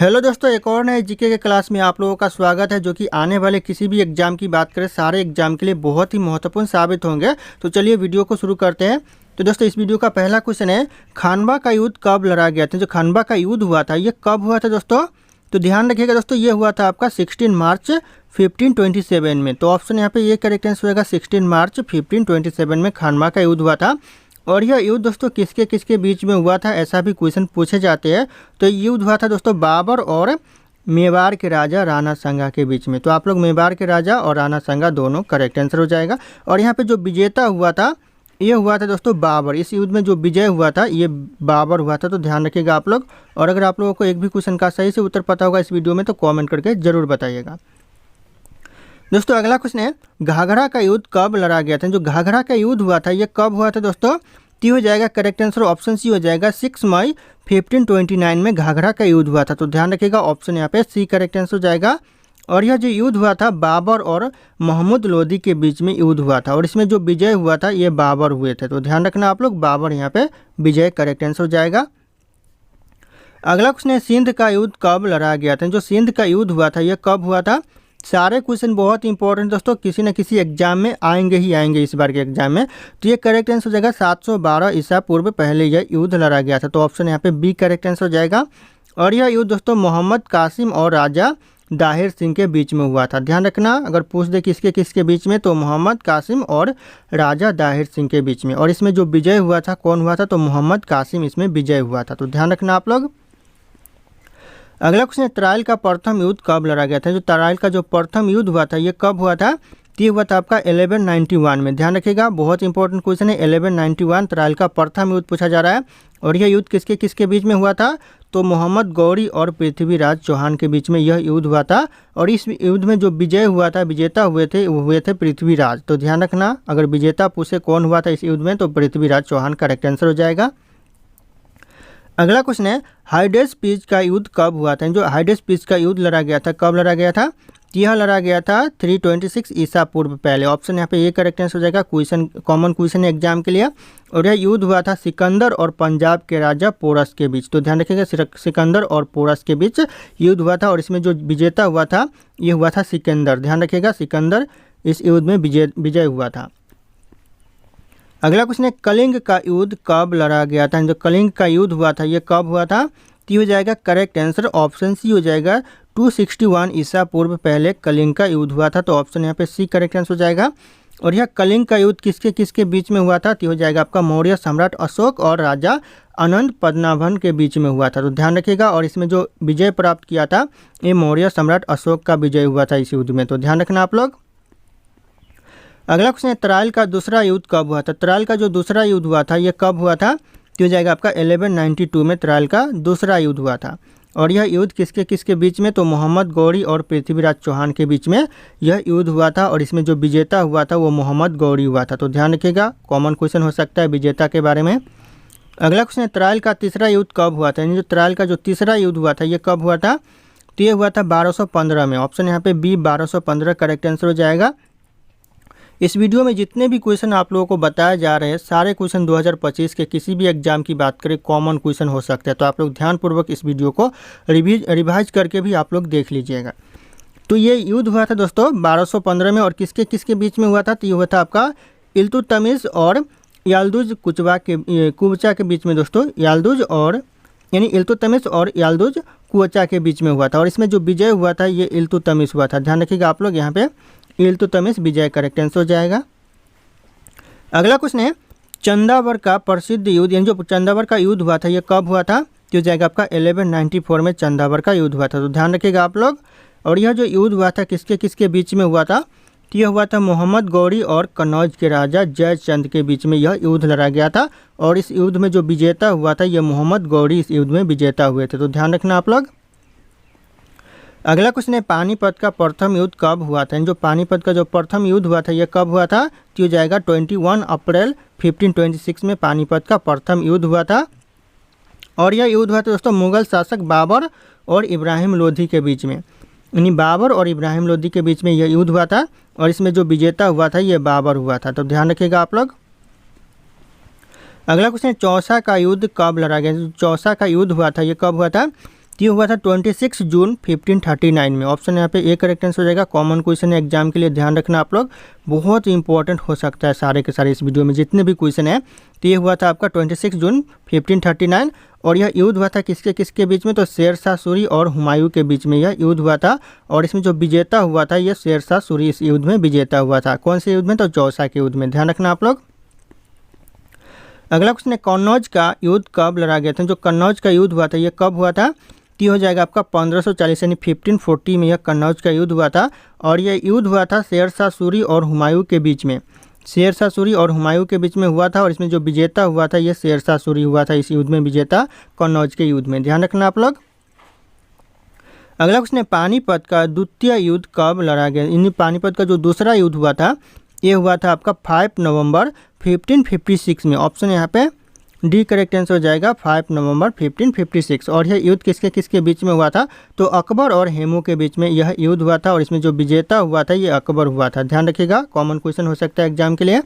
Hello दोस्तों, एक और नए जीके के क्लास में आप लोगों का स्वागत है, जो कि आने वाले किसी भी एग्जाम की बात करें सारे एग्जाम के लिए बहुत ही महत्वपूर्ण साबित होंगे। तो चलिए वीडियो को शुरू करते हैं। तो दोस्तों इस वीडियो का पहला क्वेश्चन है, खानवा का युद्ध कब लड़ा गया था। जो खानवा का युद्ध हुआ था ये कब हुआ था दोस्तों? तो ध्यान रखिएगा दोस्तों, ये हुआ था आपका 16 मार्च 1527 में। तो ऑप्शन यहाँ पे ये करेक्ट आंसर होगा, 16 मार्च 1527 में खानवा का युद्ध हुआ था। और यह युद्ध दोस्तों किसके किसके बीच में हुआ था, ऐसा भी क्वेश्चन पूछे जाते हैं। तो युद्ध हुआ था दोस्तों बाबर और मेवाड़ के राजा राणा सांगा के बीच में। तो आप लोग मेवाड़ के राजा और राणा सांगा दोनों करेक्ट आंसर हो जाएगा। और यहाँ पे जो विजेता हुआ था ये हुआ था दोस्तों बाबर। इस युद्ध में जो विजय हुआ था ये बाबर हुआ था। तो ध्यान रखिएगा आप लोग। और अगर आप लोगों को एक भी क्वेश्चन का सही से उत्तर पता होगा इस वीडियो में तो कॉमेंट करके जरूर बताइएगा। दोस्तों अगला क्वेश्चन है, घाघरा का युद्ध कब लड़ा गया था। जो घाघरा का युद्ध हुआ था ये कब हुआ था दोस्तों? तो हो जाएगा करेक्ट आंसर ऑप्शन सी हो जाएगा, 6 मई 1529 में घाघरा का युद्ध हुआ था। तो ध्यान रखिएगा ऑप्शन यहाँ पे सी करेक्ट आंसर हो जाएगा। और यह जो युद्ध हुआ था बाबर और मोहम्मद लोदी के बीच में युद्ध हुआ था। और इसमें जो विजय हुआ था ये बाबर हुए थे। तो ध्यान रखना आप लोग, बाबर यहाँ पे विजय करेक्ट आंसर हो जाएगा। अगला क्वेश्चन है, सिंध का युद्ध कब लड़ा गया था। जो सिंध का युद्ध हुआ था यह कब हुआ था? सारे क्वेश्चन बहुत इंपॉर्टेंट दोस्तों, किसी न किसी एग्जाम में आएंगे ही आएंगे इस बार के एग्जाम में। तो ये करेक्ट आंसर हो जाएगा 712 ईसा पूर्व पहले यह युद्ध लड़ा गया था। तो ऑप्शन यहाँ पे बी करेक्ट आंसर हो जाएगा। और यह युद्ध दोस्तों मोहम्मद कासिम और राजा दाहिर सिंह के बीच में हुआ था। ध्यान रखना, अगर पूछ दे किसके किसके बीच में तो मोहम्मद कासिम और राजा दाहिर सिंह के बीच में। और इसमें जो विजय हुआ था कौन हुआ था? तो मोहम्मद कासिम इसमें विजय हुआ था। तो ध्यान रखना आप लोग। अगला क्वेश्चन है, तराइल का प्रथम युद्ध कब लड़ा गया था। जो तराइल का जो प्रथम युद्ध हुआ था ये कब हुआ था? ये हुआ था आपका 1191 में। ध्यान रखिएगा, बहुत इंपॉर्टेंट क्वेश्चन है। 1191 तराइल का प्रथम युद्ध पूछा जा रहा है। और यह युद्ध किसके किसके बीच में हुआ था? तो मोहम्मद गौरी और पृथ्वीराज चौहान के बीच में यह युद्ध हुआ था। और इस युद्ध में जो विजय हुआ था, विजेता हुए थे वो हुए थे पृथ्वीराज। तो ध्यान रखना, अगर विजेता पूछे कौन हुआ था इस युद्ध में तो पृथ्वीराज चौहान करेक्ट आंसर हो जाएगा। अगला क्वेश्चन है, हाइडेस पीच का युद्ध कब हुआ था। जो हाइडेस पीच का युद्ध लड़ा गया था कब लड़ा गया था? यह लड़ा गया था 326 ईसा पूर्व पहले। ऑप्शन यहाँ पे ये करेक्ट आंसर हो जाएगा। क्वेश्चन कॉमन क्वेश्चन है एग्जाम के लिए। और यह युद्ध हुआ था सिकंदर और पंजाब के राजा पोरस के बीच। तो ध्यान रखिएगा, सिकंदर और पोरस के बीच युद्ध हुआ था। और इसमें जो विजेता हुआ था ये हुआ था सिकंदर। ध्यान रखिएगा, सिकंदर इस युद्ध में विजय हुआ था। अगला क्वेश्चन है, कलिंग का युद्ध कब लड़ा गया था। जो कलिंग का युद्ध हुआ था ये कब हुआ था? तो हो जाएगा करेक्ट आंसर ऑप्शन सी हो जाएगा, 261 ईसा पूर्व पहले कलिंग का युद्ध हुआ था। तो ऑप्शन यहाँ पे सी करेक्ट आंसर हो जाएगा। और यह कलिंग का युद्ध किसके किसके बीच में हुआ था? तो हो जाएगा आपका मौर्य सम्राट अशोक और राजा अनंत पद्मनाभन के बीच में हुआ था। तो ध्यान रखिएगा। और इसमें जो विजय प्राप्त किया था ये मौर्य सम्राट अशोक का विजय हुआ था इस युद्ध में। तो ध्यान रखना आप लोग। अगला क्वेश्चन है, तराइल का दूसरा युद्ध कब हुआ था। तराइल का जो दूसरा युद्ध हुआ था ये कब हुआ था? तो हो जाएगा आपका 1192 में तराइल का दूसरा युद्ध हुआ था। और यह युद्ध किसके किसके बीच में? तो मोहम्मद गौरी और पृथ्वीराज चौहान के बीच में यह युद्ध हुआ था। और इसमें जो विजेता हुआ था वो मोहम्मद गौरी हुआ था। तो ध्यान रखिएगा, कॉमन क्वेश्चन हो सकता है विजेता के बारे में। अगला क्वेश्चन है, तराइल का तीसरा युद्ध कब हुआ था। यानी जो तराइल का जो तीसरा युद्ध हुआ था ये कब हुआ था? तो ये हुआ था 1215 में। ऑप्शन यहाँ पे बी 1215 करेक्ट आंसर हो जाएगा। इस वीडियो में जितने भी क्वेश्चन आप लोगों को बताए जा रहे हैं सारे क्वेश्चन 2025 के किसी भी एग्जाम की बात करें कॉमन क्वेश्चन हो सकते हैं। तो आप लोग ध्यानपूर्वक इस वीडियो को रिवाइज करके भी आप लोग देख लीजिएगा। तो ये युद्ध हुआ था दोस्तों 1215 में। और किसके किसके बीच में हुआ था? तो ये हुआ था आपका इल्तुतमिश और याल्दुज कुवचा के बीच में दोस्तों। याल्दुज और यानी इल्तुतमिश और याल्दुज कुवचा के बीच में हुआ था। और इसमें जो विजय हुआ था ये इल्तुतमिश हुआ था। ध्यान रखिएगा आप लोग, यहाँ पे इल्तुतमिश विजय करेक्ट आंसर हो जाएगा। अगला क्वेश्चन है, चंदावर का प्रसिद्ध युद्ध यानी जो चंदावर का युद्ध हुआ था ये कब हुआ था? तो जाएगा आपका 1194 में चंदावर का युद्ध हुआ था। तो ध्यान रखिएगा आप लोग। और यह जो युद्ध हुआ था किसके किसके बीच में हुआ था? तो यह हुआ था मोहम्मद गौरी और कन्नौज के राजा जयचंद के बीच में यह युद्ध लड़ा गया था। और इस युद्ध में जो विजेता हुआ था यह मोहम्मद गौरी इस युद्ध में विजेता हुए थे। तो ध्यान रखना आप लोग। अगला क्वेश्चन है, पानीपत का प्रथम युद्ध कब हुआ था। जो पानीपत का जो प्रथम युद्ध हुआ था यह कब हुआ था? तो जाएगा 21 अप्रैल 1526 में पानीपत का प्रथम युद्ध हुआ था। और यह युद्ध हुआ था दोस्तों मुगल शासक बाबर और इब्राहिम लोधी के बीच में। यानी बाबर और इब्राहिम लोधी के बीच में यह युद्ध हुआ था। और इसमें जो विजेता हुआ था यह बाबर हुआ था। तो ध्यान रखिएगा आप लोग। अगला क्वेश्चन है, चौसा का युद्ध कब लड़ा गया। चौसा का युद्ध हुआ था ये कब हुआ था? ये हुआ था 26 जून 1539 में। ऑप्शन यहाँ पे ए करेक्ट आंसर हो जाएगा। कॉमन क्वेश्चन है एग्जाम के लिए, ध्यान रखना आप लोग, बहुत इंपॉर्टेंट हो सकता है सारे के सारे इस वीडियो में जितने भी क्वेश्चन है। तो ये हुआ था आपका 26 जून 1539 और यह युद्ध हुआ था किसके किसके बीच में, तो शेरशाह सूरी और हुमायूं के बीच में यह युद्ध हुआ था। और इसमें जो विजेता हुआ था यह शेरशाह सूरी इस युद्ध में विजेता हुआ था। कौन से युद्ध में, तो चौसा के युद्ध में, ध्यान रखना आप लोग। अगला क्वेश्चन है कन्नौज का युद्ध कब लड़ा गया था। जो कन्नौज का युद्ध हुआ था यह कब हुआ था, तो हो जाएगा आपका 1540 यानी 1540 में यह कन्नौज का युद्ध हुआ था। और यह युद्ध हुआ था शेरशाह सूरी और हुमायूं के बीच में, शेरशाह सूरी और हुमायूं के बीच में हुआ था। और इसमें जो विजेता हुआ था यह शेरशाह सूरी हुआ था इस युद्ध में विजेता, कन्नौज के युद्ध में, ध्यान रखना आप लोग। अगला क्वेश्चन है पानीपत का द्वितीय युद्ध कब लड़ा गया। इन पानीपत का जो दूसरा युद्ध हुआ था ये हुआ था आपका 5 नवंबर 1556 में। ऑप्शन यहाँ पे डी करेक्ट आंसर हो जाएगा, 5 नवंबर 1556। और यह युद्ध किसके किसके बीच में हुआ था, तो अकबर और हेमू के बीच में यह युद्ध हुआ था। और इसमें जो विजेता हुआ था ये अकबर हुआ था, ध्यान रखिएगा, कॉमन क्वेश्चन हो सकता है एग्जाम के लिए।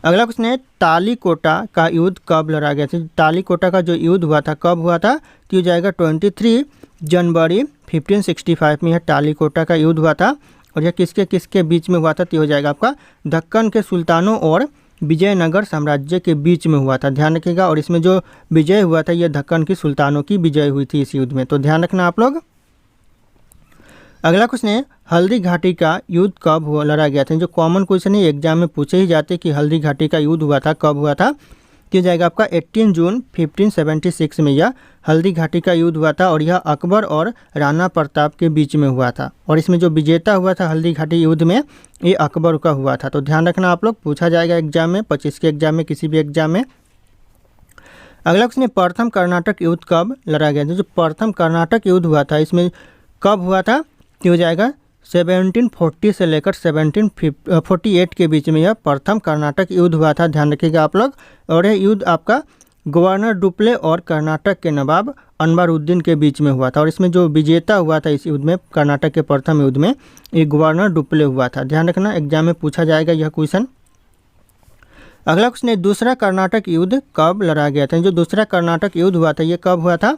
अगला क्वेश्चन है तालीकोटा का युद्ध कब लड़ा गया था। तालीकोटा का जो युद्ध हुआ था कब हुआ था, तो हो जाएगा 23 जनवरी 1565 में यह तालीकोटा का युद्ध हुआ था। और यह किसके किसके बीच में हुआ था, तो हो जाएगा आपका दक्कन के सुल्तानों और विजयनगर साम्राज्य के बीच में हुआ था, ध्यान रखिएगा। और इसमें जो विजय हुआ था यह दक्कन की सुल्तानों की विजय हुई थी इस युद्ध में, तो ध्यान रखना आप लोग। अगला क्वेश्चन है हल्दी घाटी का युद्ध कब लड़ा गया था। जो कॉमन क्वेश्चन है एग्जाम में पूछे ही जाते कि हल्दी घाटी का युद्ध हुआ था कब हुआ था, तो जाएगा आपका 18 जून 1576 में यह हल्दी घाटी का युद्ध हुआ था। और यह अकबर और राणा प्रताप के बीच में हुआ था। और इसमें जो विजेता हुआ था हल्दी घाटी युद्ध में ये अकबर का हुआ था, तो ध्यान रखना आप लोग, पूछा जाएगा एग्जाम में, 25 के एग्जाम में, किसी भी एग्जाम में। अगला क्वेश्चन है प्रथम कर्नाटक युद्ध कब लड़ा गया था। जो प्रथम कर्नाटक युद्ध हुआ था इसमें कब हुआ था, तो हो जाएगा 1740 से लेकर 1748 के बीच में यह प्रथम कर्नाटक युद्ध हुआ था, ध्यान रखिएगा आप लोग। और यह युद्ध आपका गवर्नर डुप्ले और कर्नाटक के नवाब अनवरुद्दीन के बीच में हुआ था। और इसमें जो विजेता हुआ था इस युद्ध में, कर्नाटक के प्रथम युद्ध में, ये गवर्नर डुप्ले हुआ था, ध्यान रखना, एग्जाम में पूछा जाएगा यह क्वेश्चन। अगला क्वेश्चन है दूसरा कर्नाटक युद्ध कब लड़ा गया था। जो दूसरा कर्नाटक युद्ध हुआ था ये कब हुआ था,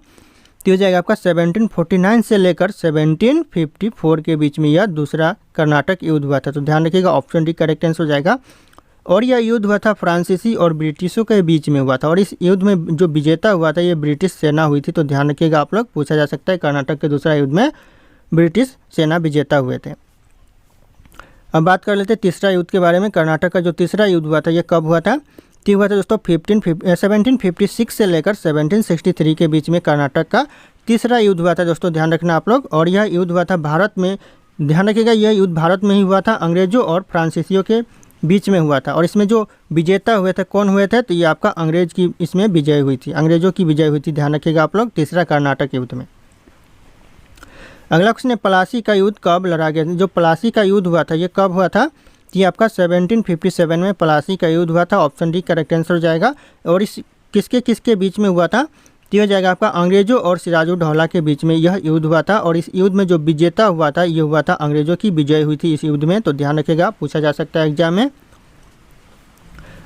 तो हो जाएगा आपका 1749 से लेकर 1754 के बीच में यह दूसरा कर्नाटक युद्ध हुआ था, तो ध्यान रखिएगा, ऑप्शन डी करेक्ट आंसर हो जाएगा। और यह युद्ध हुआ था फ्रांसीसी और ब्रिटिशों के बीच में हुआ था। और इस युद्ध में जो विजेता हुआ था ये ब्रिटिश सेना हुई थी, तो ध्यान रखिएगा आप लोग, पूछा जा सकता है कर्नाटक के दूसरा युद्ध में ब्रिटिश सेना विजेता हुए थे। अब बात कर लेते हैं तीसरा युद्ध के बारे में। कर्नाटक का जो तीसरा युद्ध हुआ था ये कब हुआ था, तो हुआ था दोस्तों 1756 से लेकर 1763 के बीच में कर्नाटक का तीसरा युद्ध हुआ था दोस्तों, ध्यान रखना आप लोग। और यह युद्ध हुआ था भारत में, ध्यान रखिएगा, यह युद्ध भारत में ही हुआ था, अंग्रेजों और फ्रांसीसियों के बीच में हुआ था। और इसमें जो विजेता हुए थे कौन हुए थे, तो ये आपका अंग्रेज की इसमें विजय हुई थी, अंग्रेजों की विजय हुई थी, ध्यान रखिएगा आप लोग, तीसरा कर्नाटक युद्ध में। अगला क्वेश्चन है प्लासी का युद्ध कब लड़ा गया। जो प्लासी का युद्ध हुआ था ये कब हुआ था, ये आपका 1757 में प्लासी का युद्ध हुआ था, ऑप्शन डी करेक्ट आंसर हो जाएगा। और इस किसके किसके बीच में हुआ था, तो हो जाएगा आपका अंग्रेजों और सिराजुद्दौला के बीच में यह युद्ध हुआ था। और इस युद्ध में जो विजेता हुआ था ये हुआ था अंग्रेजों की विजय हुई थी इस युद्ध में, तो ध्यान रखिएगा, पूछा जा सकता है एग्जाम में।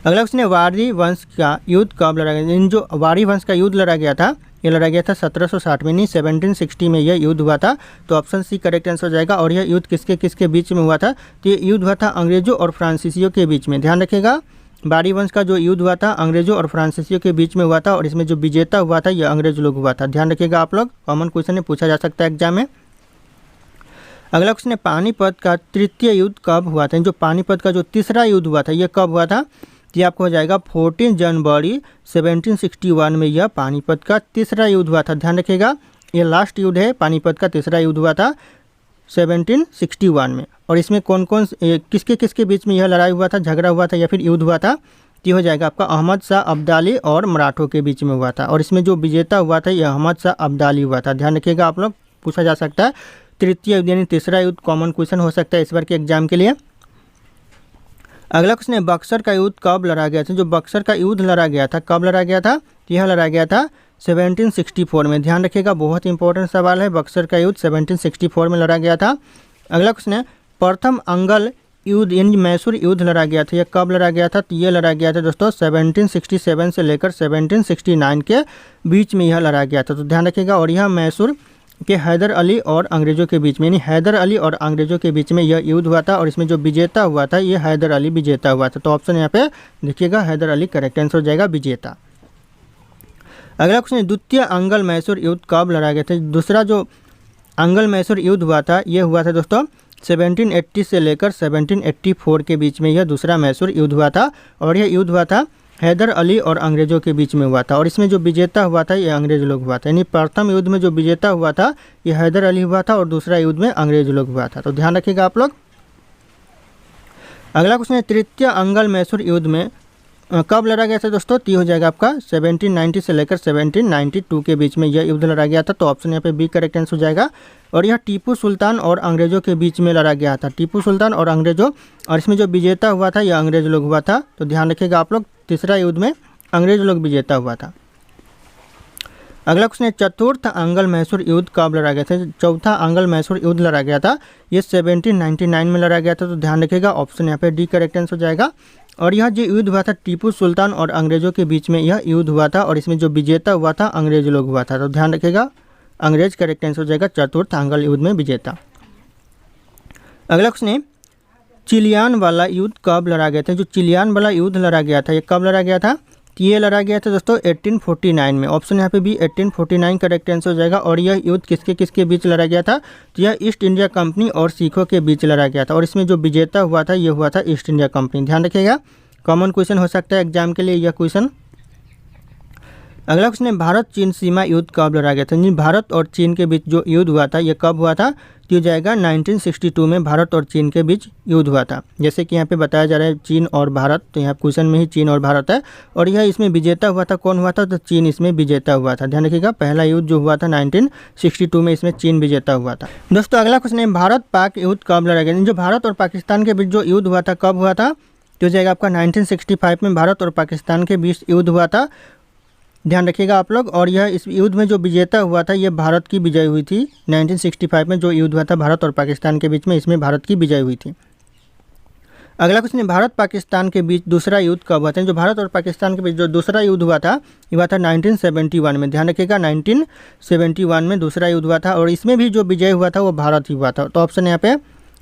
अगला क्वेश्चन है वारी वंश का युद्ध कब लड़ा गया। इन जो वारी वंश का युद्ध लड़ा गया था ये लड़ा गया था 1760 में, नहीं 1760 में यह युद्ध हुआ था, तो ऑप्शन सी करेक्ट आंसर हो जाएगा। और यह युद्ध किसके किसके बीच में हुआ था, तो ये युद्ध हुआ था अंग्रेजों और फ्रांसीसियों के बीच में, ध्यान रखिएगा। वारी वंश का जो युद्ध हुआ था अंग्रेजों और फ्रांसीसियों के बीच में हुआ था। और इसमें जो विजेता हुआ था यह अंग्रेज लोग हुआ था, ध्यान रखिएगा आप लोग, कॉमन क्वेश्चन में पूछा जा सकता है एग्जाम में। अगला क्वेश्चन है पानीपत का तृतीय युद्ध कब हुआ था। जो पानीपत का जो तीसरा युद्ध हुआ था ये कब हुआ था, ये आपको हो जाएगा 14 जनवरी 1761 में यह पानीपत का तीसरा युद्ध हुआ था, ध्यान रखिएगा, ये लास्ट युद्ध है, पानीपत का तीसरा युद्ध हुआ था 1761 में। और इसमें कौन कौन किसके किसके बीच में यह लड़ाई हुआ था, झगड़ा हुआ था या फिर युद्ध हुआ था, ये हो जाएगा आपका अहमद शाह अब्दाली और मराठों के बीच में हुआ था। और इसमें जो विजेता हुआ था यह अहमद शाह अब्दाली हुआ था, ध्यान रखिएगा आप लोग, पूछा जा सकता है तृतीय युद्ध यानी तीसरा युद्ध, कॉमन क्वेश्चन हो सकता है इस बार के एग्जाम के लिए। अगला क्वेश्चन है बक्सर का युद्ध कब लड़ा गया था। जो बक्सर का युद्ध लड़ा गया था कब लड़ा गया था, यह लड़ा गया था 1764 में, ध्यान रखिएगा, बहुत इंपॉर्टेंट सवाल है। बक्सर का युद्ध 1764 में लड़ा गया था। अगला क्वेश्चन है प्रथम अंगल युद्ध यानी मैसूर युद्ध लड़ा गया था, यह कब लड़ा गया था? तो ये लड़ा गया था दोस्तों 1767 से लेकर 1769 के बीच में यह लड़ा गया था, तो ध्यान रखिएगा। और यह मैसूर के हैदर अली और अंग्रेज़ों के बीच में, यानी हैदर अली और अंग्रेज़ों के बीच में यह युद्ध हुआ था, और इसमें जो विजेता हुआ था ये हैदर अली विजेता हुआ था। तो ऑप्शन यहाँ पे देखिएगा हैदर अली करेक्ट आंसर हो जाएगा, विजेता। अगला क्वेश्चन, द्वितीय अंगल मैसूर युद्ध कब लड़ा गया था? दूसरा जो अंगल मैसूर युद्ध हुआ था ये हुआ था दोस्तों 1780 से लेकर 1784 के बीच में, यह दूसरा मैसूर युद्ध हुआ था, और यह युद्ध हुआ था हैदर अली और अंग्रेज़ों के बीच में हुआ था, और इसमें जो विजेता हुआ था ये अंग्रेज लोग हुआ था। यानी प्रथम युद्ध में जो विजेता हुआ था ये हैदर अली हुआ था, और दूसरा युद्ध में अंग्रेज लोग हुआ था, तो ध्यान रखिएगा आप लोग। अगला क्वेश्चन है, तृतीय अंगल मैसूर युद्ध में कब लड़ा गया था दोस्तों? तो ये हो जाएगा आपका 1790 से लेकर 1792 के बीच में यह युद्ध लड़ा गया था, तो ऑप्शन यहाँ पे बी करेक्ट आंसर हो जाएगा। और यह टीपू सुल्तान और अंग्रेज़ों के बीच में लड़ा गया था, टीपू सुल्तान और अंग्रेज़ों, और इसमें जो विजेता हुआ था यह अंग्रेज लोग हुआ था, तो ध्यान रखिएगा आप लोग। तीसरा युद्ध में अंग्रेज लोग विजेता हुआ था। अगला क्वेश्चन है, चतुर्थ अंगल मैसूर युद्ध कब लड़ा गया था? चौथा अंगल मैसूर युद्ध लड़ा गया था, ये 1799 में लड़ा गया था, तो ध्यान रखिएगा ऑप्शन यहाँ पे डी करेक्ट आंसर हो जाएगा। और यह जो युद्ध हुआ था टीपू सुल्तान और अंग्रेज़ों के बीच में यह युद्ध हुआ था, और इसमें जो विजेता हुआ था अंग्रेज लोग हुआ था, तो ध्यान रखिएगा अंग्रेज करेक्ट आंसर हो जाएगा, चतुर्थ अंगल युद्ध में विजेता। अगला क्वेश्चन है, चिलियान वाला युद्ध कब लड़ा गया था? जो चिलियान वाला युद्ध लड़ा गया था ये कब लड़ा गया था? तो ये लड़ा गया था दोस्तों 1849 में, ऑप्शन यहाँ पे भी 1849 करेक्ट आंसर हो जाएगा। और यह युद्ध किसके किसके बीच लड़ा गया था? तो यह ईस्ट इंडिया कंपनी और सिखों के बीच लड़ा गया था, और इसमें जो विजेता हुआ था ये हुआ था ईस्ट इंडिया कंपनी। ध्यान रखिएगा, कॉमन क्वेश्चन हो सकता है एग्जाम के लिए यह क्वेश्चन। अगला क्वेश्चन है, भारत चीन सीमा युद्ध कब लड़ा गया था? भारत और चीन के बीच जो युद्ध हुआ था ये कब हुआ था? तो हो जाएगा 1962 में भारत और चीन के बीच युद्ध हुआ था। जैसे कि यहाँ पे बताया जा रहा है चीन और भारत, तो यहाँ क्वेश्चन में ही चीन और भारत है, और यह इसमें विजेता हुआ था, कौन हुआ था? तो चीन इसमें विजेता हुआ था। ध्यान रखिएगा, पहला युद्ध जो हुआ था 1962 में, इसमें चीन विजेता हुआ था। दोस्तों अगला क्वेश्चन है, भारत पाक युद्ध कब लड़ा गया? जो भारत और पाकिस्तान के बीच जो युद्ध हुआ था कब हुआ था? तो हो जाएगा आपका 1965 में भारत और पाकिस्तान के बीच युद्ध हुआ था, ध्यान रखिएगा आप लोग। और यह इस युद्ध में जो विजेता हुआ था ये भारत की विजय हुई थी। 1965 में जो युद्ध हुआ था भारत और पाकिस्तान के बीच में, इसमें भारत की विजय हुई थी। अगला क्वेश्चन है, भारत पाकिस्तान के बीच दूसरा युद्ध कब हुआ था? जो भारत और पाकिस्तान के बीच जो दूसरा युद्ध हुआ था ये हुआ था 1971 में। ध्यान रखिएगा 1971 में दूसरा युद्ध हुआ था, और इसमें भी जो विजय हुआ था वो भारत ही हुआ था, तो ऑप्शन यहाँ पे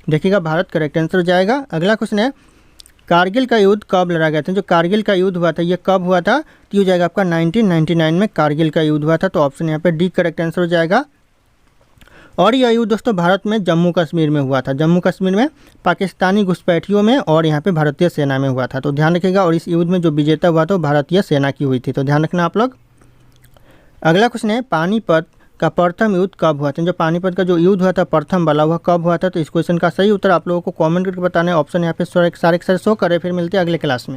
देखिएगा भारत करेक्ट आंसर हो जाएगा। अगला क्वेश्चन है, कारगिल का युद्ध कब लड़ा गया था? जो कारगिल का युद्ध हुआ था ये कब हुआ था? तो हो जाएगा आपका 1999 में कारगिल का युद्ध हुआ था, तो ऑप्शन यहाँ पे डी करेक्ट आंसर हो जाएगा। और यह युद्ध दोस्तों भारत में जम्मू कश्मीर में हुआ था, जम्मू कश्मीर में पाकिस्तानी घुसपैठियों में और यहाँ पे भारतीय सेना में हुआ था, तो ध्यान रखिएगा। और इस युद्ध में जो विजेता हुआ था वो भारतीय सेना की हुई थी, तो ध्यान रखना आप लोग। अगला क्वेश्चन है, पानीपत का प्रथम युद्ध कब हुआ था? जो पानीपत का जो युद्ध हुआ था प्रथम वाला वह कब हुआ था? तो इस क्वेश्चन का सही उत्तर आप लोगों को कमेंट करके बताना है। ऑप्शन यहाँ पे सारे शो करे। फिर मिलते हैं अगले क्लास में।